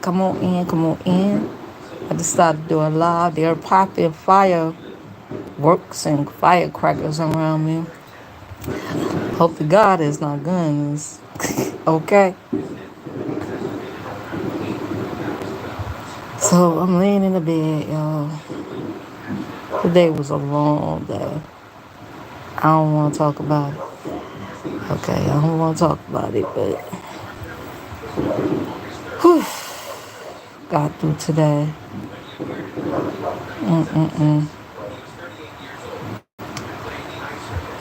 Come on in, come on in. I decided to do a live. They're popping fireworks and firecrackers around me. Hope to God it's not guns. Okay. So I'm laying in the bed, y'all. Today was a long day. I don't want to talk about it. Okay, I don't want to talk about it, but whew, got through today. Mm-mm-mm.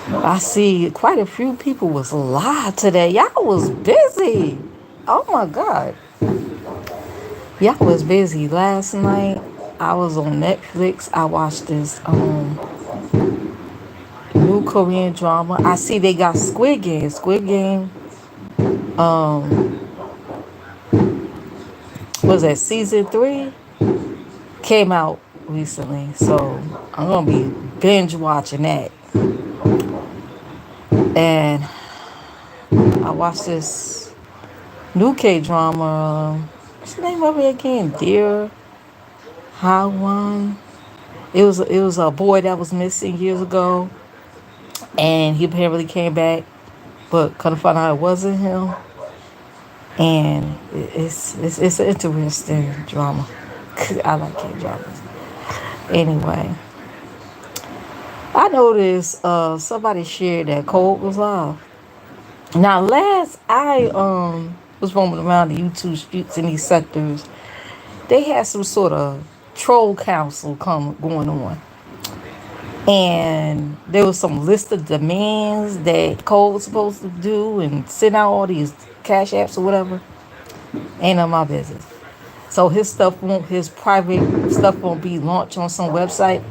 I see quite a few people was live today. Y'all was busy. Oh my God. Y'all was busy. Last night I was on Netflix. I watched this new Korean drama. I see they got Squid Game. Squid Game was that season 3? Came out recently. So I'm gonna be binge watching that. And I watched this new K drama. What's the name of it again? Dear Hawan. It was a boy that was missing years ago, and he apparently came back, but couldn't find out it wasn't him. And it's an interesting drama. I like K dramas. Anyway, I noticed somebody shared that Cold was live. Now, last I was roaming around the YouTube streets in these sectors, they had some sort of troll council going on. And there was some list of demands that Cole was supposed to do and send out all these cash apps or whatever. Ain't none of my business. So his private stuff won't be launched on some website.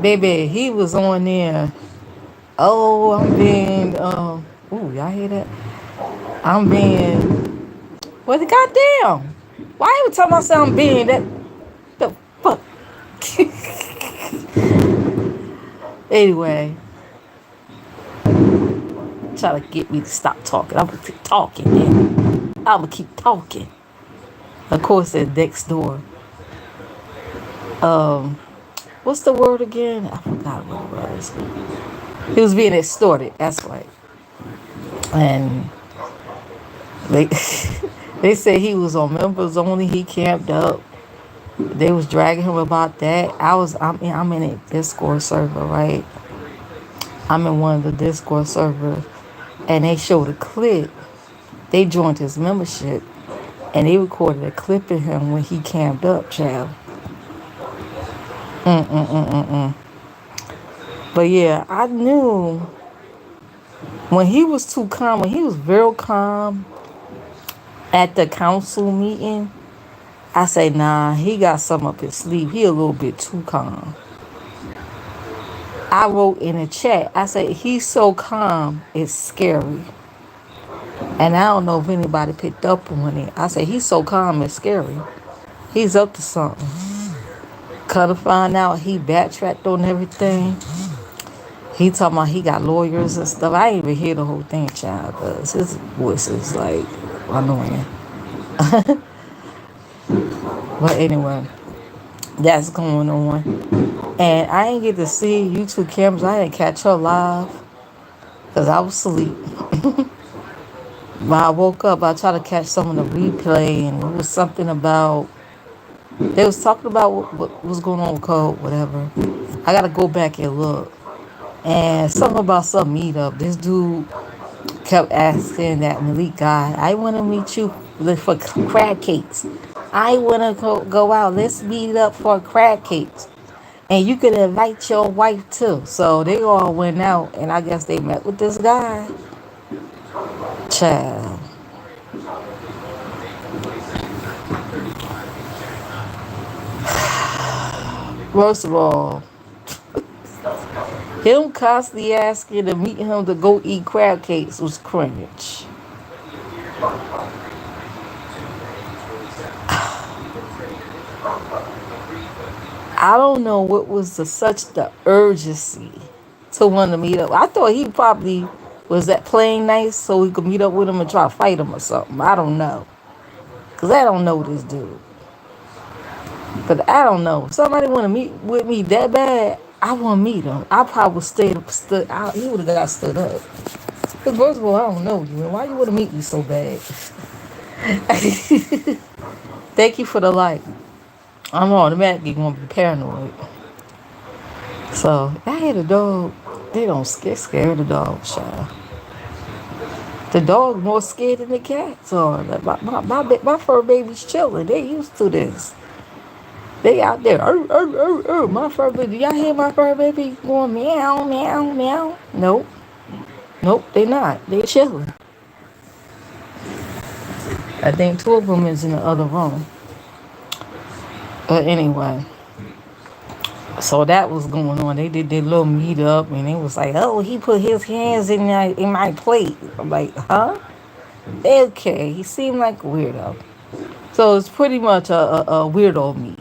Baby, he was on there. Oh, I'm being, ooh, y'all hear that? I'm being, well, goddamn. Why you talking about something being that, the fuck? Anyway, try to get me to stop talking. I'm gonna keep talking, then. I'm gonna keep talking. Of course, at next door. Um, what's the word again? I forgot what it was. He was being extorted. That's right. And they they said he was on members only. He camped up. They was dragging him about that. I'm in a Discord server, right? I'm in one of the Discord servers, and they showed a clip. They joined his membership, and they recorded a clip of him when he camped up, child. Mm-mm-mm-mm-mm. But yeah, I knew when he was too calm, when he was real calm at the council meeting, I say, nah, he got something up his sleeve. He a little bit too calm. I wrote in the chat, I said, he's so calm, it's scary. And I don't know if anybody picked up on it. I said, he's so calm, it's scary. He's up to something. Cut to find out he backtracked on everything. He talking about he got lawyers and stuff. I ain't even hear the whole thing, child, because his voice is like annoying. But anyway, that's going on. And I ain't get to see YouTube cameras. I didn't catch her live because I was asleep. When I woke up, I tried to catch some of the replay, and it was something about, they was talking about what was going on with Code, whatever. I got to go back and look. And something about some meetup. This dude kept asking that Malik guy, I want to meet you for crab cakes. I want to go out. Let's meet up for crab cakes. And you could invite your wife too. So they all went out, and I guess they met with this guy. Child. First of all, him constantly asking to meet him to go eat crab cakes was cringe. I don't know what was such the urgency to want to meet up. I thought he probably was that playing nice so he could meet up with him and try to fight him or something. I don't know. Because I don't know this dude. But I don't know. If somebody want to meet with me that bad, I want to meet him. I probably stood out. He would have got stood up. Because first of all, I don't know you. And why you want to meet me so bad? Thank you for the like. I'm automatically going to be paranoid. So, I had a dog. They don't scare the dog, child. The dog more scared than the cats are. Like my fur baby's chilling. They used to this. They out there. My fur baby. Y'all hear my fur baby going meow, meow, meow? Nope. Nope, they not. They chilling. I think two of them is in the other room. But anyway. So that was going on. They did their little meet up and it was like, oh, he put his hands in my plate. I'm like, huh? Okay. He seemed like a weirdo. So it's pretty much a weirdo meet.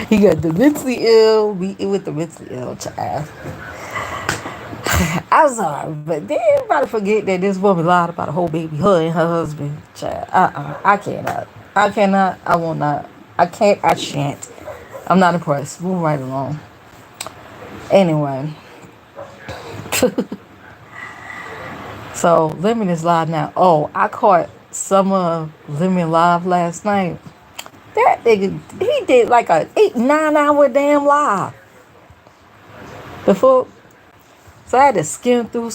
He got the mentally ill, meeting with the mentally ill child. I'm sorry, but then everybody forget that this woman lied about a whole baby, her and her husband, child. I cannot. I cannot. I will not. I can't. I shan't. I'm not impressed. Move right along. Anyway. So, Lemon is live now. Oh, I caught some of Lemon live last night. That nigga, he did like a 8-9 hour damn live. Before, so I had to skim through.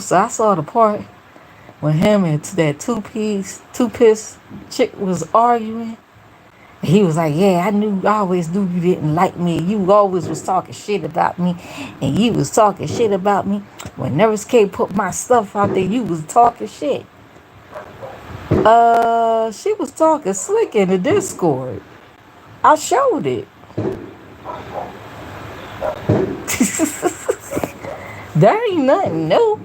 So I saw the part when him and that two-piece chick was arguing. He was like, yeah, I always knew you didn't like me. You always was talking shit about me. And you was talking shit about me. When Nurse K put my stuff out there, you was talking shit. She was talking slick in the Discord. I showed it. There ain't nothing new.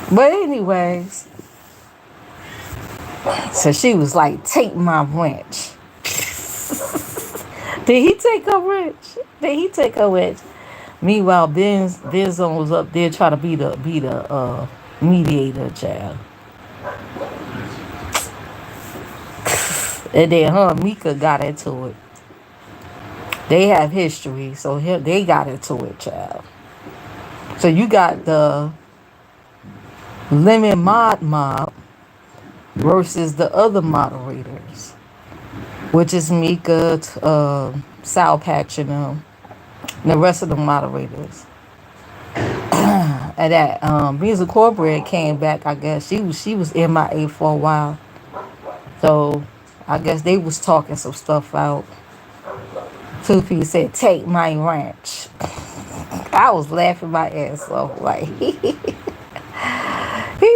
But anyways, so she was like, take my wrench. Did he take her wrench? Meanwhile, Benzo was up there trying to be the mediator, child. And then her and Mika got into it. They have history, so they got into it, child. So you got the Lemon Mob versus the other moderators, which is Mika, Sal Patch, and the rest of the moderators. And that Music Corporate came back. I guess she was MIA for a while, so I guess they was talking some stuff out. 2P said, "Take my ranch." I was laughing my ass off. Like he'd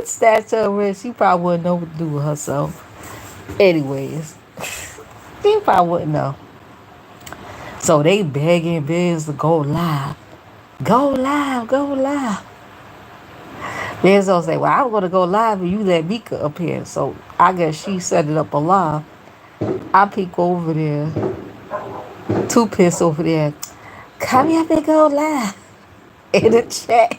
snatch her wrist. She probably wouldn't know what to do with herself. Anyways, she probably wouldn't know. So they begging Biz to go live. Go live, go live. Benzo say, well, I'm going to go live and you let Mika up here. So I guess she set it up a live. I peek over there. Two-piece over there. Come here and go live. In the chat.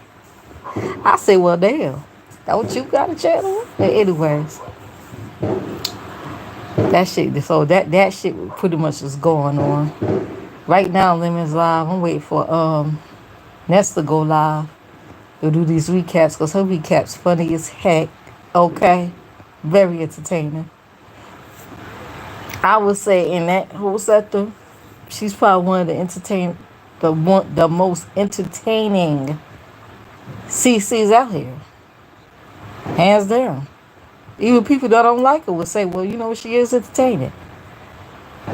I say, well, damn. Don't you got a channel? But anyways. That shit. So that shit pretty much is going on. Right now, Lemon's live. I'm waiting for Ness to go live. They'll do these recaps because her recaps funny as heck. Okay? Very entertaining. I would say in that whole sector, she's probably one of the most entertaining CCs out here. Hands down. Even people that don't like her would say, well, you know, she is entertaining.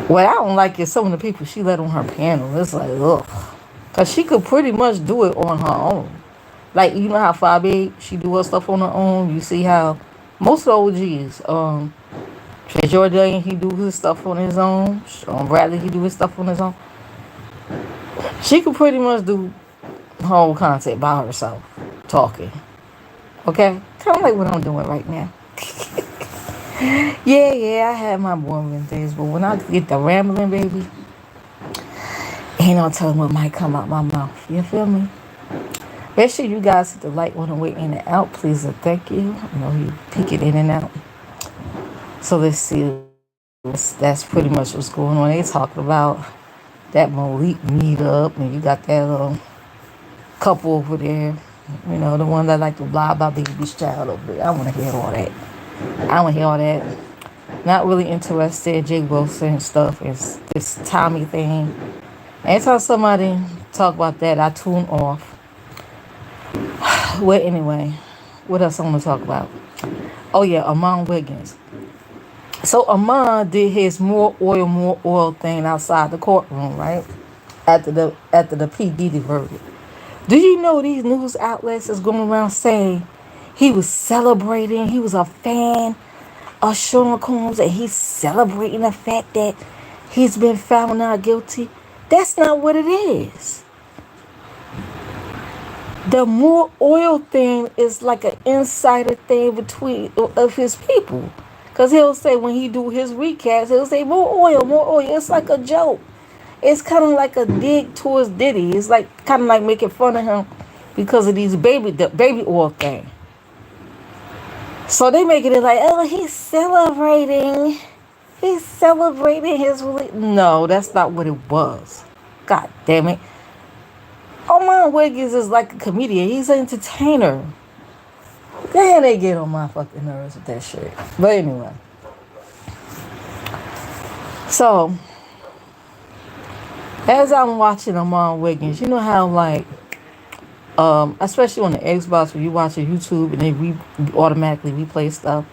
What I don't like is some of the people she let on her panel. It's like, ugh. Because she could pretty much do it on her own. Like, you know how Fabi, she do her stuff on her own. You see how most of the OGs, Trey Jordan, he do his stuff on his own. Bradley, he do his stuff on his own. She could pretty much do her whole content by herself, talking. Okay? Kind of like what I'm doing right now. Yeah, I had my boring days, but when I get the rambling, baby, ain't no telling what might come out my mouth. You feel me? Make sure you guys hit the like on the way in and out, please and thank you. I know you peek it in and out. So let's see. That's pretty much what's going on. They talking about that Malik meetup, and you got that couple over there. You know, the one that like to lie about baby's child over there. I want to hear all that. I want to hear all that. Not really interested in Jay Wilson and stuff. It's this Tommy thing. Anytime somebody talk about that, I tune off. Well, anyway, what else I want to talk about? Oh yeah, Amon Wiggins. So Amon did his more oil thing outside the courtroom, right? After the P Diddy verdict. Do you know these news outlets is going around saying he was celebrating, he was a fan of Sean Combs, and he's celebrating the fact that he's been found not guilty? That's not what it is. The more oil thing is like an insider thing between of his people. Cause he'll say when he do his recast, he'll say more oil, more oil. It's like a joke. It's kind of like a dig towards Diddy. It's like kind of like making fun of him because of the baby oil thing. So they making it like, oh, he's celebrating. He's celebrating his release. No, that's not what it was. God damn it. Omar Wiggins is like a comedian. He's an entertainer. Then they get on my fucking nerves with that shit. But anyway. So, as I'm watching Amon Wiggins, you know how like, especially on the Xbox when you watch a YouTube and they automatically replay stuff.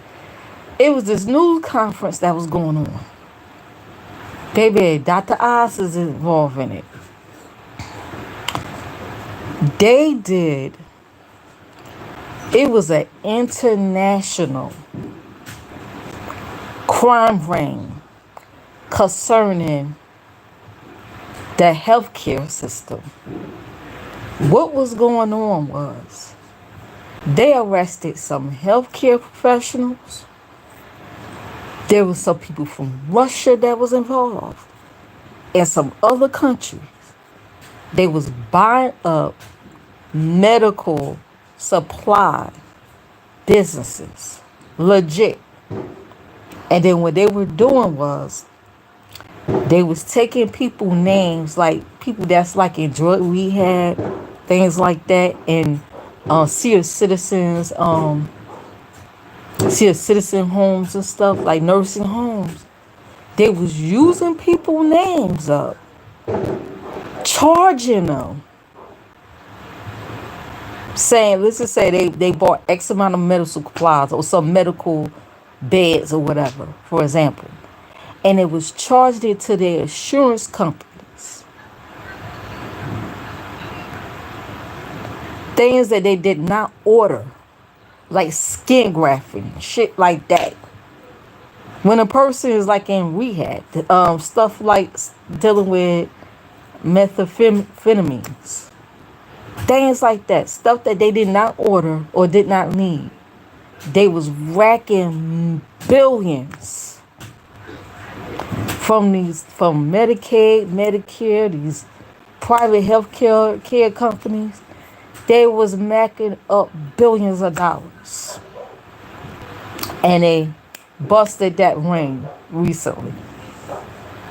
It was this news conference that was going on. Baby, Dr. Oz is involved in it. They did. It was an international crime ring concerning the healthcare system. What was going on was they arrested some healthcare professionals. There was some people from Russia that was involved and some other countries. They was buying up medical supply businesses, legit. And then what they were doing was they was taking people names, like people that's like in drug rehab, things like that, and senior citizens, senior citizen homes and stuff, like nursing homes. They was using people names up, charging them, saying, let's just say they bought X amount of medical supplies or some medical beds or whatever, for example. And it was charged into their insurance companies. Things that they did not order, like skin grafting, shit like that. When a person is like in rehab, stuff like dealing with methamphetamines, things like that, stuff that they did not order or did not need. They was racking billions from Medicaid, Medicare, these private health care companies. They was macking up billions of dollars. And they busted that ring recently.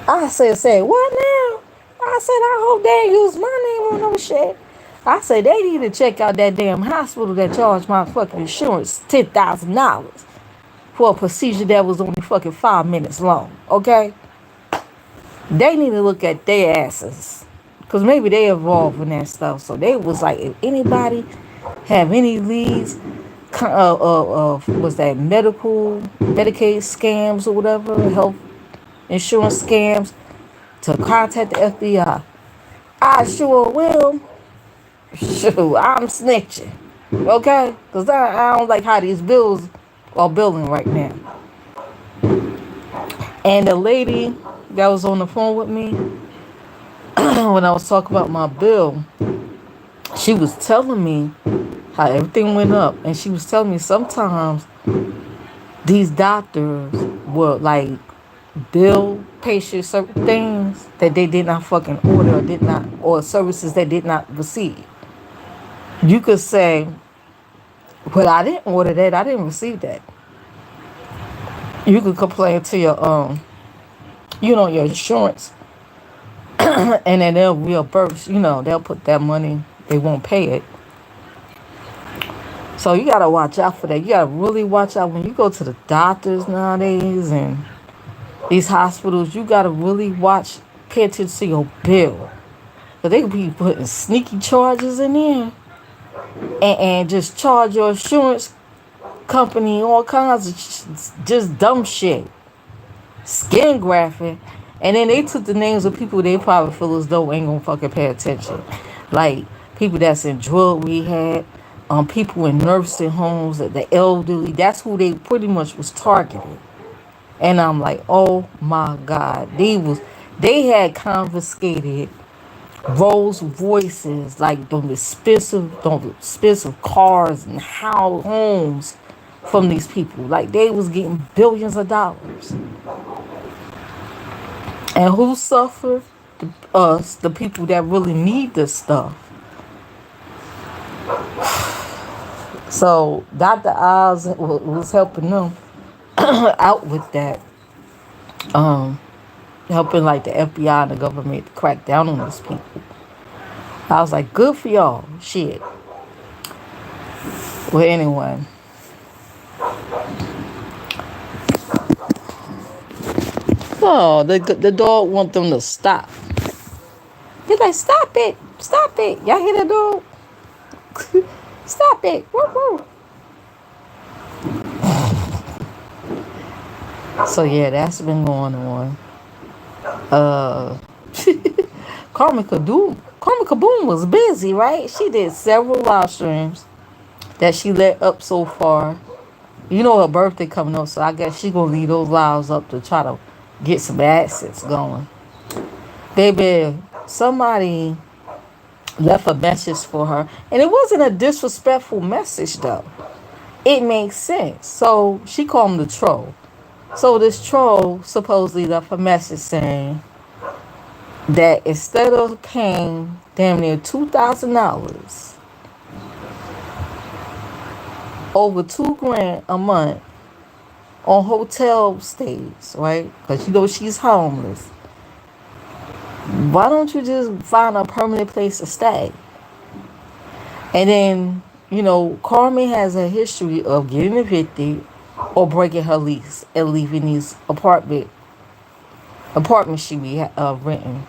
I said, what now? I said, I hope they ain't use my name on no shit. I said, they need to check out that damn hospital that charged my fucking insurance $10,000 for a procedure that was only fucking 5 minutes long, okay? They need to look at their asses. Because maybe they involved in that stuff. So they was like, if anybody have any leads, was that Medicaid scams or whatever, health insurance scams, to contact the FBI. I sure will. Shoot, I'm snitching. Okay? Because I don't like how these bills are billing right now. And the lady that was on the phone with me when I was talking about my bill, she was telling me how everything went up. And she was telling me sometimes these doctors would like bill patients certain things that they did not fucking order or did not, or services they did not receive. You could say, "Well, I didn't order that. I didn't receive that." You could complain to your your insurance, and then they'll reimburse. They'll put that money. They won't pay it. So you gotta watch out for that. You gotta really watch out when you go to the doctors nowadays and these hospitals. You gotta really pay attention to your bill. But they could be putting sneaky charges in there and just charge your insurance company all kinds of just dumb shit. Skin graphic. And then they took the names of people they probably feel as though ain't gonna fucking pay attention. Like people that's in drug rehab, people in nursing homes, the elderly. That's who they pretty much was targeted. And I'm like, oh my God. They had confiscated Rolls Royces, like those expensive cars and homes from these people. Like they was getting billions of dollars. And who suffer? Us, the people that really need this stuff. So Dr. Oz was helping them out with that. Um, Helping like the FBI and the government to crack down on these people. I was like, good for y'all. Shit. Well, anyway. Oh, the dog want them to stop. He's like, stop it. Stop it. Y'all hear the dog? Stop it. Woo, woo. So yeah, that's been going on. Uh Karma Kaboom was busy, right? She did several live streams that she let up so far. You know her birthday coming up, so I guess she gonna leave those lives up to try to get some assets going. Baby, somebody left a message for her, and it wasn't a disrespectful message though. It makes sense. So she called him the troll. So this troll supposedly left a message saying that instead of paying damn near $2,000, over $2,000 a month on hotel stays, right? Because you know she's homeless. Why don't you just find a permanent place to stay? And then, Carmen has a history of getting evicted or breaking her lease and leaving these apartments she be renting.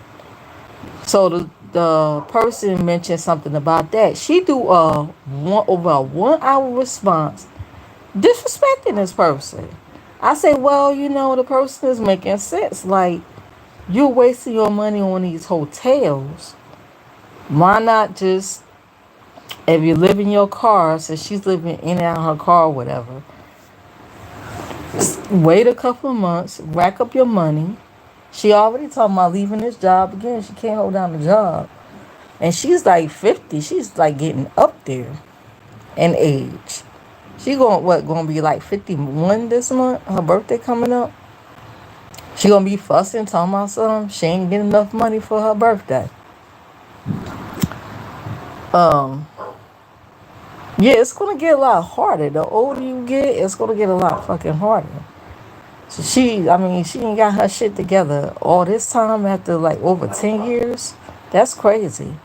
So the person mentioned something about that. She do over a 1 hour response disrespecting this person. I say, well, the person is making sense. Like, you're wasting your money on these hotels. Why not just, if you live in your car, since she's living in and out of her car or whatever, wait a couple of months, rack up your money. She already talking about leaving this job again. She can't hold down the job. And she's like 50. She's like getting up there in age. She gonna be like 51 this month? Her birthday coming up. She gonna be fussing, talking about something. She ain't getting enough money for her birthday. Yeah, it's gonna get a lot harder. The older you get, it's gonna get a lot fucking harder. So she ain't got her shit together all this time after like over 10 years. That's crazy.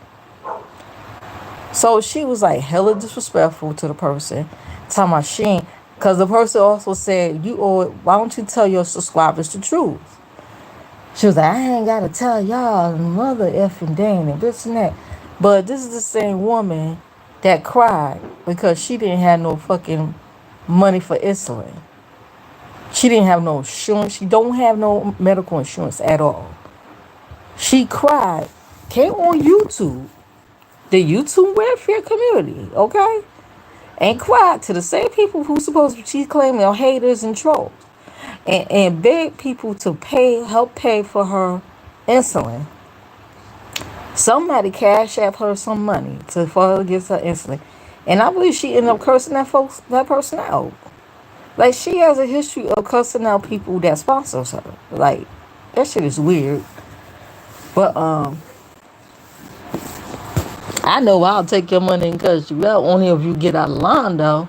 So she was like hella disrespectful to the person. Talking about she ain't, because the person also said, why don't you tell your subscribers the truth? She was like, I ain't got to tell y'all mother effing dang and this and that. But this is the same woman that cried because she didn't have no fucking money for insulin. She didn't have no insurance. She don't have no medical insurance at all. She cried, came on YouTube, the YouTube welfare community, okay? And cried to the same people who supposed to be she's claiming are haters and trolls. And begged people to help pay for her insulin. Somebody cash app her some money for her to get her insulin. And I believe she ended up cursing that person out. Like, she has a history of cussing out people that sponsors her. Like, that shit is weird. But I know I'll take your money and cuss you out. Only if you get out of line, though.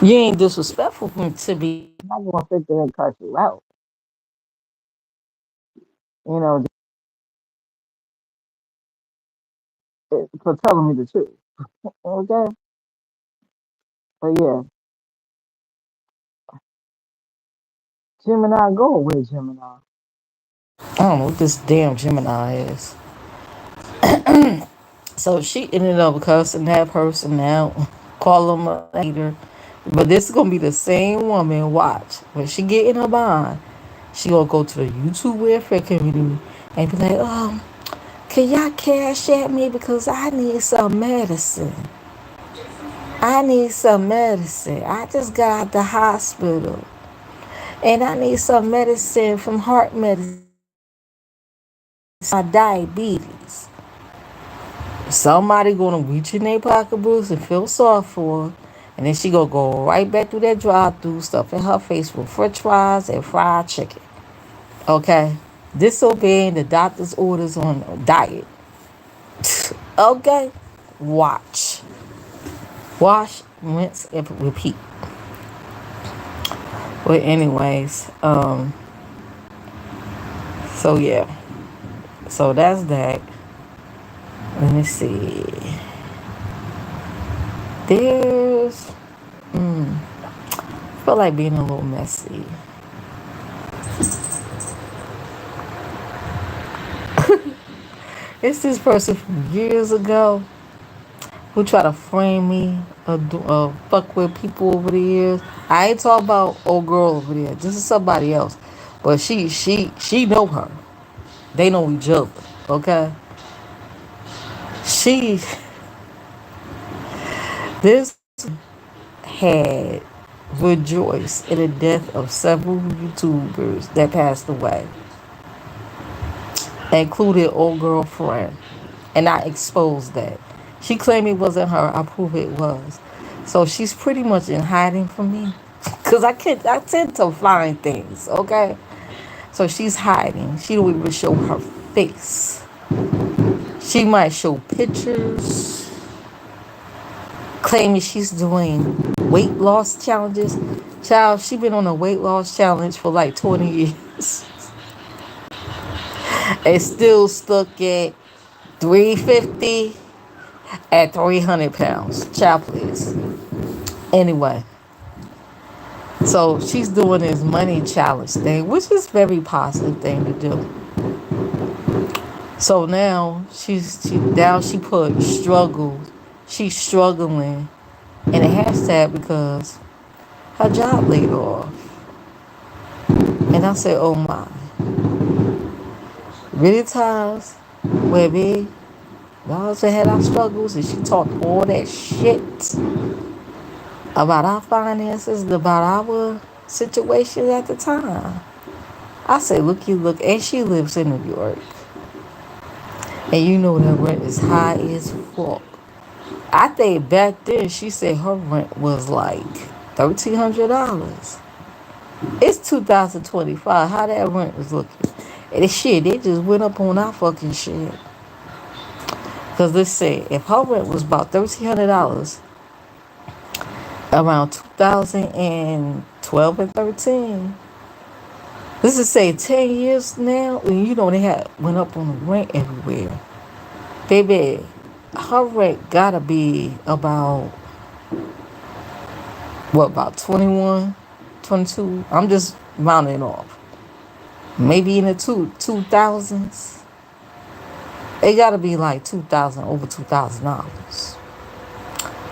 You ain't disrespectful for me to be. I'm not gonna sit there and cuss you out. You know, for telling me the truth. Okay, but yeah, Gemini, go away, Gemini. I don't know what this damn Gemini is. So she ended up cussing that person out, call him a hater. But this is gonna be the same woman. Watch when she get in her bond, she gonna go to the YouTube welfare community and be like, can y'all cash at me because I need some medicine. I need some medicine. I just got out the hospital and I need some medicine from heart medicine, my diabetes. Somebody gonna reach in their pocketbooks and feel sorry for her. And then she gonna go right back through that drive through stuff in her face with french fries and fried chicken. Okay? Disobeying the doctor's orders on a diet. Okay? Watch. Wash, rinse, and repeat. But anyways, so yeah. So that's that. Let me see. There's I feel like being a little messy. It's this person from years ago who tried to frame me fuck with people over the years. I ain't talking about old girl over there. This is somebody else. But she know her. They know each other. Okay? She this had rejoiced in the death of several YouTubers that passed away, including old girlfriend. And I exposed that. She claimed it wasn't her. I prove it was. So she's pretty much in hiding from me. Cause I tend to find things, okay? So she's hiding. She don't even show her face. She might show pictures, claiming she's doing weight loss challenges. Child, she been on a weight loss challenge for like 20 years. And still stuck at 350 at 300 pounds. Child, please. Anyway, so she's doing this money challenge thing, which is a very positive thing to do. So now she put struggle. She's struggling in a hashtag because her job laid off. And I said, oh my. Really times where we also had our struggles and she talked all that shit about our finances, about our situation at the time. I say, look, and she lives in New York. And you know that rent is high as fuck. I think back then she said her rent was like $1,300. It's 2025. How that rent is looking? And shit, they just went up on our fucking shit. Cause let's say if her rent was about $1,300 around 2012 and 13. This is say 10 years now, and you know they had went up on the rent everywhere. Baby, her rent gotta be about what, about 21, 22? I'm just rounding off. Maybe in the 2000s. It gotta be like 2,000, over $2,000.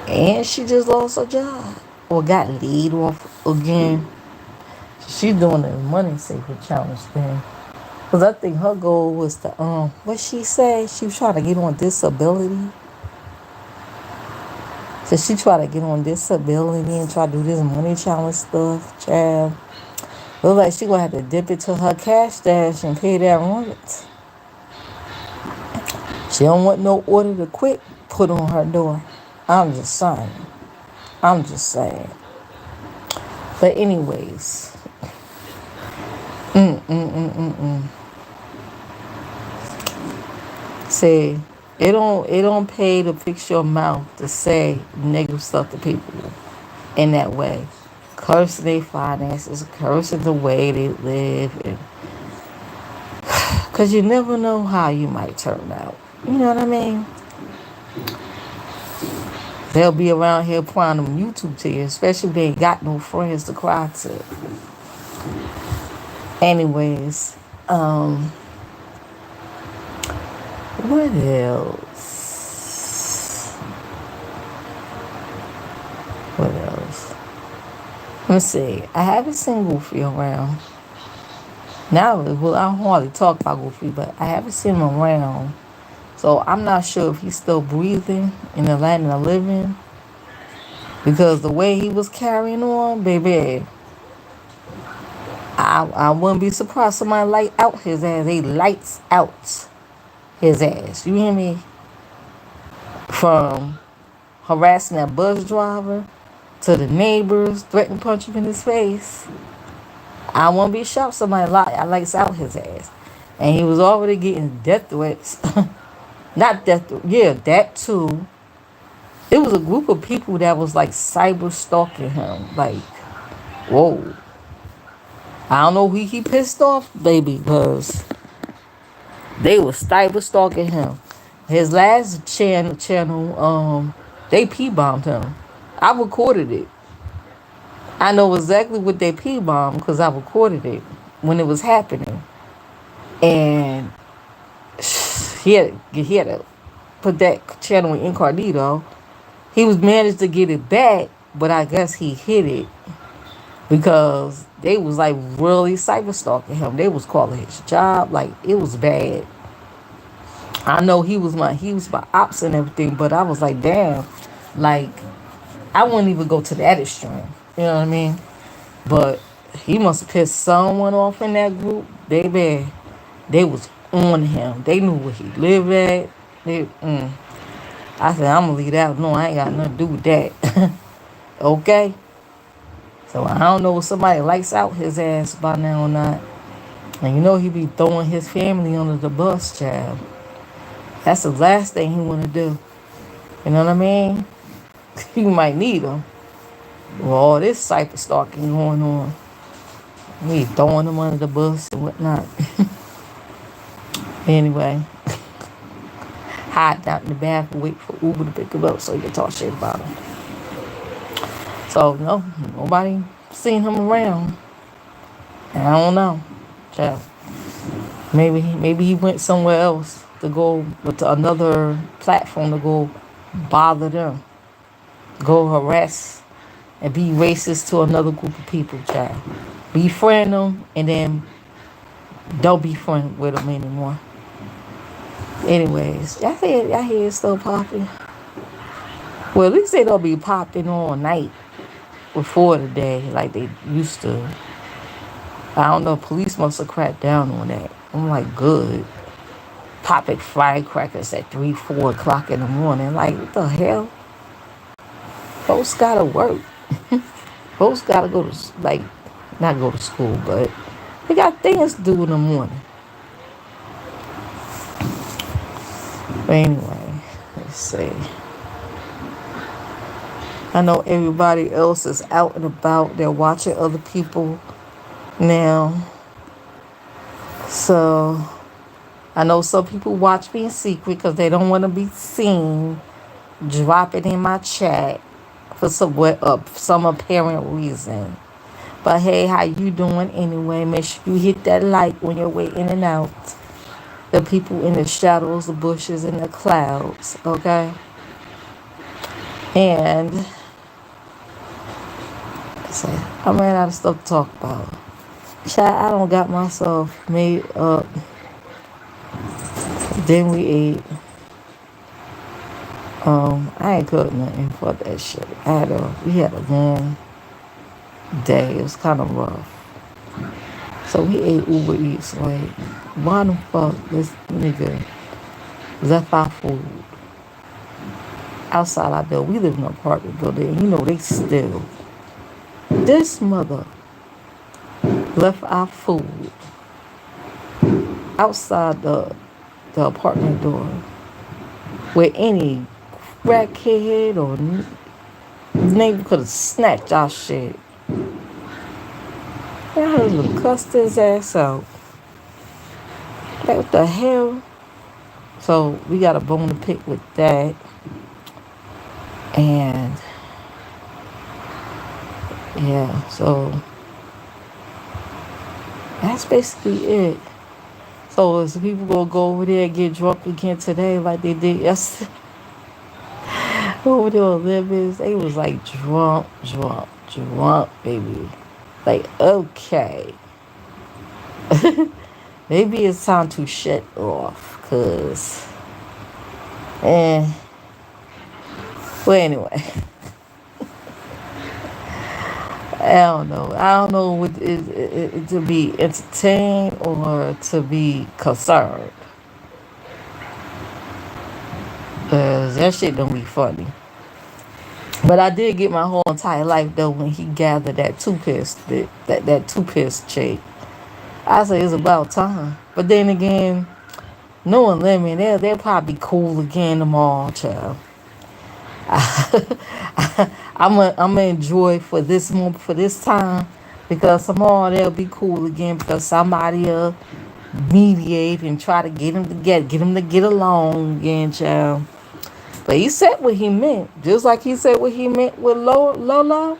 And she just lost her job or got laid off again. She's doing the money saver challenge thing. Cause I think her goal was to what she said, she was trying to get on disability. So she tried to get on disability and try to do this money challenge stuff, child. Look like she gonna have to dip it to her cash stash and pay that rent. She don't want no order to quit put on her door. I'm just saying. I'm just saying. But anyways. Say It don't pay to fix your mouth to say negative stuff to people in that way. Cursing their finances, cursing the way they live, and because you never know how you might turn out. You know what I mean? They'll be around here crying them YouTube tears, especially if they ain't got no friends to cry to. Anyways, what else? What else? Let me see. I haven't seen Goofy around. Now, well, I don't hardly talk about Goofy, but I haven't seen him around. So I'm not sure if he's still breathing in the land of the living. Because the way he was carrying on, baby, I wouldn't be surprised somebody light out his ass. They lights out his ass. You hear me? From harassing that bus driver to the neighbors, threatening to punch him in his face. I won't be shocked somebody lights out his ass. And he was already getting death threats. Not death, yeah, that too. It was a group of people that was like cyber stalking him. Like, whoa. I don't know who he pissed off, baby, because they was cyber stalking him. His last channel, they P-bombed him. I recorded it. I know exactly what they P-bombed because I recorded it when it was happening. And he had to put that channel in incognito. He was managed to get it back, but I guess he hid it because they was like really cyber stalking him. They was calling his job, like it was bad. I know he was my ops and everything, but I was like, damn, like I wouldn't even go to that extreme. You know what I mean? But he must have pissed someone off in that group. They was on him. They knew where he lived at. I said, I'm gonna leave that. No, I ain't got nothing to do with that. Okay? So I don't know if somebody lights out his ass by now or not. And you know he be throwing his family under the bus, child. That's the last thing he wanna do. You know what I mean? You might need him. With all this cyber stalking going on. He throwing them under the bus and whatnot. Anyway. Hide out in the back and wait for Uber to pick him up so you can talk shit about him. So no, nobody seen him around. And I don't know. Child. Maybe he went somewhere else to go with another platform to go bother them. Go harass and be racist to another group of people, child. Befriend them and then don't be friends with them anymore. Anyways, y'all hear it's still popping. Well, at least they don't be popping all night before the day like they used to. I don't know, police must have cracked down on that. I'm like, good. Popping firecrackers at 3, 4 o'clock in the morning. Like, what the hell? Folks gotta work. Folks gotta go to, like, not go to school, but they got things to do in the morning. But anyway, let's see. I know everybody else is out and about. They're watching other people now. So I know some people watch me in secret because they don't want to be seen. Drop it in my chat for some apparent reason. But hey, how you doing anyway? Make sure you hit that like when you're way in and out. The people in the shadows, the bushes, and the clouds, okay? And I ran out of stuff to talk about. Child, I don't got myself made up. Then we ate. I ain't cooked nothing for that shit. We had a long day. It was kind of rough. So we ate Uber Eats. Like, why the fuck this nigga left our food outside our door? We live in an apartment building, and you know they still. This mother left our food outside the apartment door where any crackhead or neighbor could have snatched our shit. That husband cussed his ass out. Like, what the hell? So we got a bone to pick with that. And yeah, so that's basically it. So is people gonna go over there and get drunk again today like they did yesterday? Over there on Lemons, they was like drunk, drunk, drunk, baby. Like, okay. Maybe it's time to shut off, cause well anyway. I don't know what is to be entertained or to be concerned. Cause that shit don't be funny. But I did get my whole entire life though when he gathered that toothpaste that toothpaste chick. I say it's about time. But then again, knowing Lemon, they'll probably be cool again tomorrow, child. I'm gonna enjoy for this moment, for this time, because tomorrow they'll be cool again because somebody will mediate and try to get him to get along again, child. But he said what he meant, just like he said what he meant with Lola.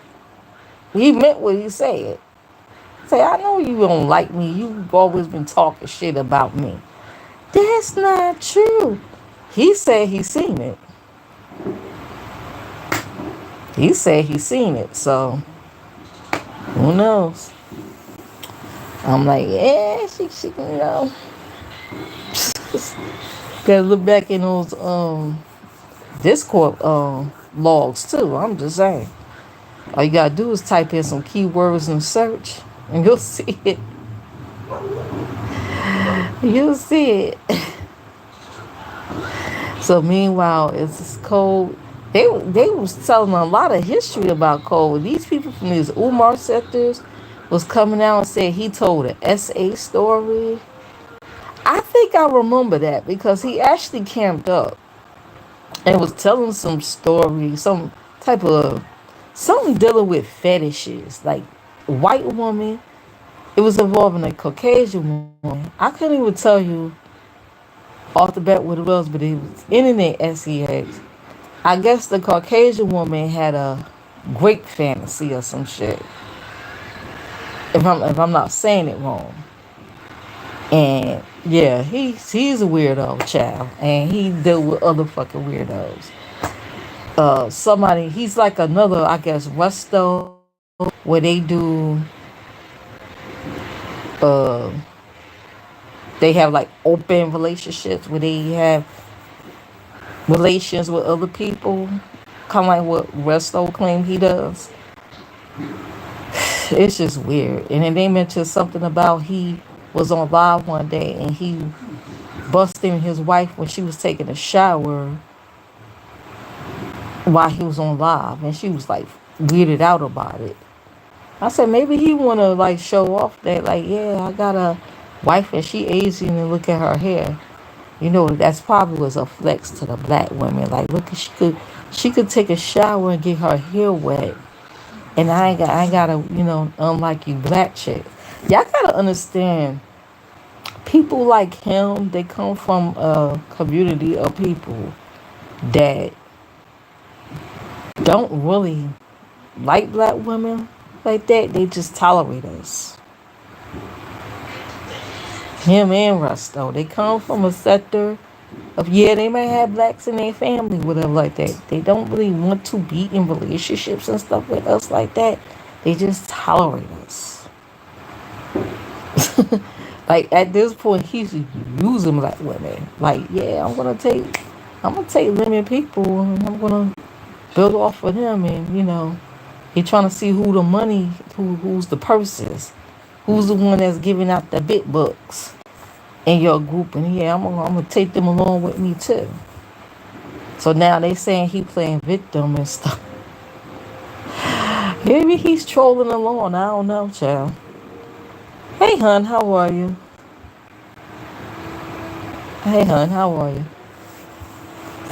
He meant what he said. Say, I know you don't like me. You've always been talking shit about me. That's not true. He said he seen it. He said he seen it. So who knows? I'm like, yeah, she you know. Gotta look back in those Discord logs too. I'm just saying. All you gotta do is type in some keywords and search, and you'll see it. You'll see it. So meanwhile, it's cold. They was telling a lot of history about Cole. These people from these Umar sectors was coming out and said he told an SA story. I think I remember that because he actually camped up and was telling some story, some type of something dealing with fetishes, like white woman. It was involving a Caucasian woman. I couldn't even tell you off the bat what it was, but it was internet sex. I guess the Caucasian woman had a grape fantasy or some shit. If I'm not saying it wrong. And yeah, he's a weirdo child, and he deal with other fucking weirdos. Somebody he's like another, I guess, Westo, where they do uh they have like open relationships where they have relations with other people, kind of like what Westo claimed he does. It's just weird. And then they mentioned something about he was on live one day and he busting his wife when she was taking a shower while he was on live, and she was like weirded out about it. I said maybe he wanna like show off that like, yeah, I got a wife and she Asian and look at her hair. You know, that's probably was a flex to the black women. Like, look, she could take a shower and get her hair wet, and I gotta, unlike you black chick. Y'all gotta understand, people like him, they come from a community of people that don't really like black women like that. They just tolerate us. Him and Russ, though, they come from a sector of, yeah, they may have blacks in their family, whatever like that. They don't really want to be in relationships and stuff with us like that. They just tolerate us. Like at this point, he's using black women. Like, yeah, I'm gonna take women people, and I'm gonna build off of them, and he trying to see who the money, who's the purses, who's the one that's giving out the big bucks in your group, and yeah, I'm gonna take them along with me too. So now they saying he playing victim and stuff. Maybe he's trolling along. I don't know, child. Hey, hun, how are you? Hey, hun, how are you?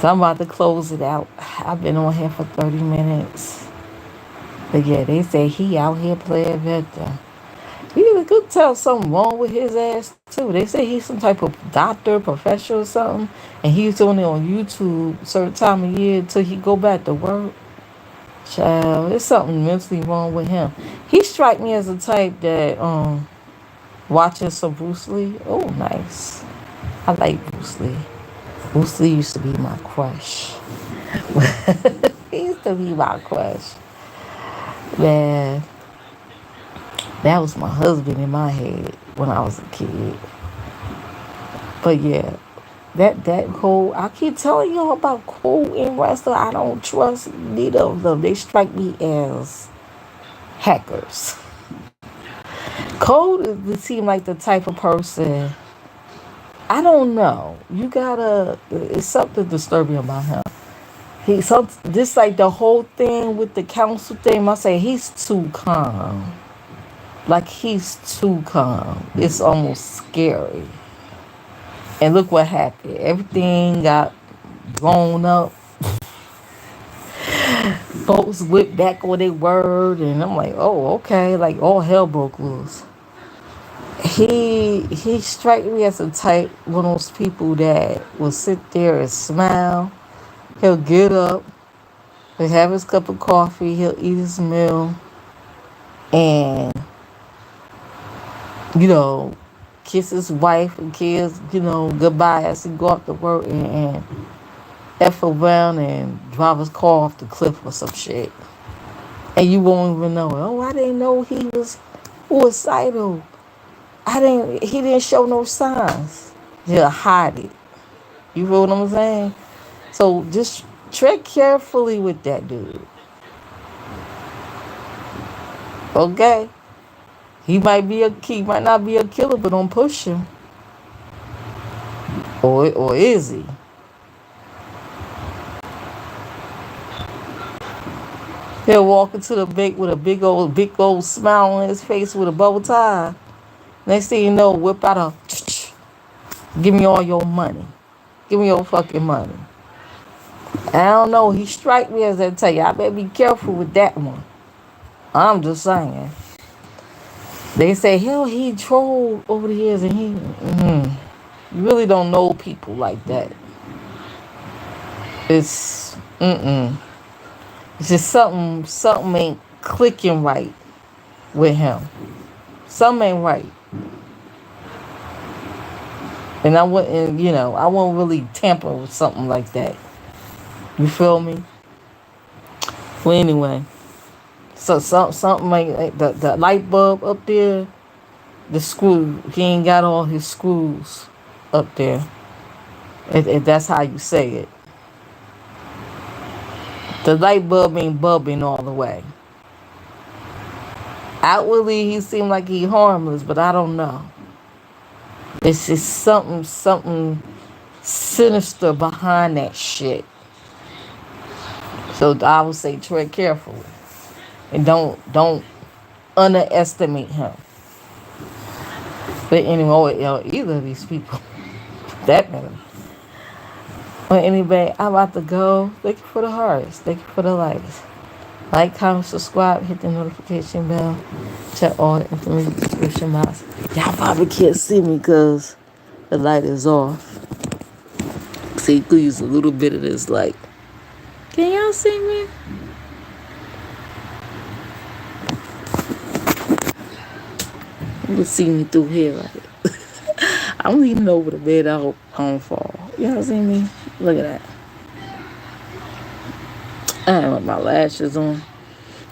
So I'm about to close it out. I've been on here for 30 minutes. But yeah, they say he out here playing victim. You could tell something wrong with his ass too. They say he's some type of doctor, professor or something. And he's only on YouTube certain time of year till he go back to work. Child, there's something mentally wrong with him. He strike me as a type that watching some Bruce Lee. Oh, nice. I like Bruce Lee. Bruce Lee used to be my crush. He used to be my crush. Man, that was my husband in my head when I was a kid. But yeah, that Cole, I keep telling y'all about Cole and Russell. I don't trust neither of them. They strike me as hackers. Cole seem like the type of person. I don't know. You gotta. It's something disturbing about him. This like the whole thing with the council thing. I say he's too calm. Like he's too calm. It's almost scary. And look what happened. Everything got blown up. Folks went back on their word, and I'm like, oh, okay. Like all hell broke loose. He strike me as a type one of those people that will sit there and smile. He'll get up, he'll have his cup of coffee, he'll eat his meal, and kiss his wife and kids, goodbye as he go up to work and F around and drive his car off the cliff or some shit. And you won't even know. Oh, I didn't know he was suicidal. He didn't show no signs. He'll hide it. You feel what I'm saying? So just tread carefully with that dude. Okay? He might not be a killer, but don't push him. Or is he? He'll walk into the bank with a big old smile on his face with a bow tie. Next thing you know, whip out give me all your money. Give me your fucking money. I don't know. He strike me as I tell you. I better be careful with that one. I'm just saying. They say, hell, he trolled over the years and you really don't know people like that. It's just something ain't clicking right with him. Something ain't right. And I wouldn't really tamper with something like that. You feel me? Well, anyway. So something like the light bulb up there, the screw. He ain't got all his screws up there. If that's how you say it. The light bulb ain't bulbing all the way. Outwardly, he seemed like he harmless, but I don't know. It's just something sinister behind that shit. So I would say tread carefully. And don't underestimate him. But anyway, either of these people, that matter. But anyway, I'm about to go. Thank you for the hearts. Thank you for the likes. Like, comment, subscribe, hit the notification bell. Check all the information in the description box. Y'all probably can't see me because the light is off. So you could use a little bit of this light. Can y'all see me? You can see me through here, right? I'm leaning over the bed. I hope I don't fall. Y'all see me? Look at that. I have my lashes on.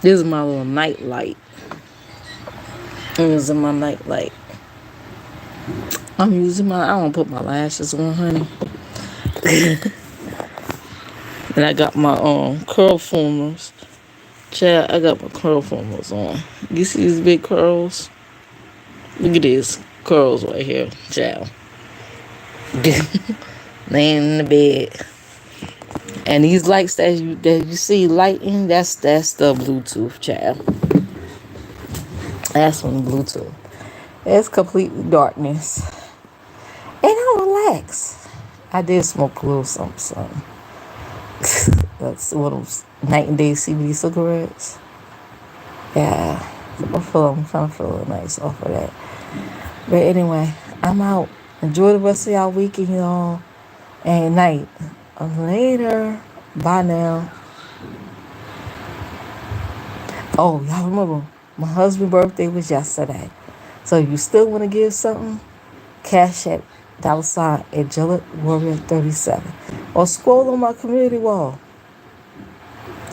This is my little night light. This is my night light. I don't put my lashes on, honey. And I got my curl formers. Child, I got my curl formers on. You see these big curls? Look at these curls right here, child. Laying in the bed. And these lights that you see lighting, that's the Bluetooth, child. That's from Bluetooth. It's completely darkness. And I relax. I did smoke a little something. That's one of those night and day CBD cigarettes. Yeah, I'm kind of feeling nice off of that. But anyway, I'm out. Enjoy the rest of y'all weekend, y'all. And night. Later. Bye now. Oh, y'all remember my husband's birthday was yesterday. So if you still want to give something, Cash App $ Angelic Warrior 37. Or scroll on my community wall.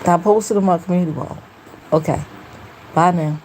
I posted on my community wall. Okay. Bye now.